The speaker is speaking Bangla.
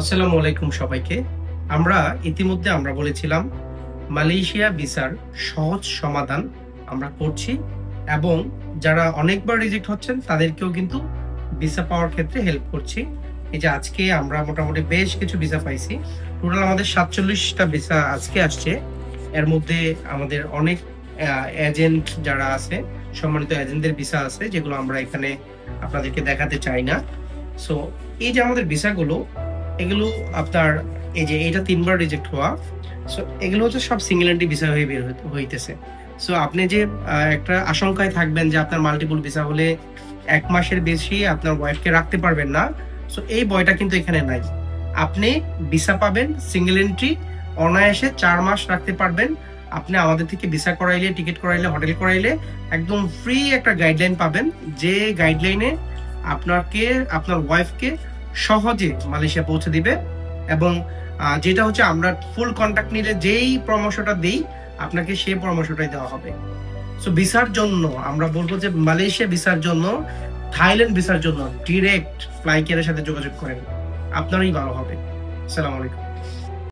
আসসালামু আলাইকুম সবাইকে। আমরা ইতিমধ্যে বলেছিলাম মালয়েশিয়া ভিসার সহজ সমাধান আমরা করছি এবং যারা অনেকবার রিজেক্ট হচ্ছেন তাদেরকেও কিন্তু ভিসা পাওয়ার ক্ষেত্রে হেল্প করছি। এই যে আজকে আমরা মোটামুটি বেশ কিছু ভিসা পাইছি। টোটাল আমাদের ৪৭টা ভিসা আজকে আসছে। এর মধ্যে আমাদের অনেক এজেন্ট যারা আছে, সম্মানিত এজেন্টদের ভিসা আছে যেগুলো আমরা এখানে আপনাদেরকে দেখাতে চাই না। সো এই যে আমাদের ভিসাগুলো, এগুলো আপনার এই যে এটা ৩ বার রিজেক্ট হওয়া। সো এগুলো হচ্ছে সব সিঙ্গেল এন্ট্রি ভিসা হয়ে বের হইতেছে। সো আপনি যে একটা আশঙ্কায় থাকবেন যে আপনার মাল্টিপল ভিসা হলে ১ মাসের বেশি আপনার ওয়াইফকে রাখতে পারবেন না। সো এই ভয়টা কিন্তু এখানে নাই। আপনি ভিসা পাবেন সিঙ্গেল এন্ট্রি, অনায়াসে ৪ মাস রাখতে পারবেন। আপনি আমাদের থেকে ভিসা করাইলে, টিকিট করাইলে, হোটেল করাইলে একদম ফ্রি একটা গাইডলাইন পাবেন, যে গাইডলাইনে আপনাকে আপনার ওয়াইফকে সহজে মালয়েশিয়া পৌঁছে দিবে। এবং যেটা হচ্ছে আমরা ফুল কন্টাক্ট নিলে যেই পরামর্শটা দেই আপনাকে সেই পরামর্শটাই দেওয়া হবে। সো ভিসার জন্য আমরা বলবো যে মালয়েশিয়া ভিসার জন্য, থাইল্যান্ড ভিসার জন্য ডিরেক্ট ফ্লাইকেয়ারের সাথে যোগাযোগ করেন, আপনারই ভালো হবে। আসসালামু আলাইকুম।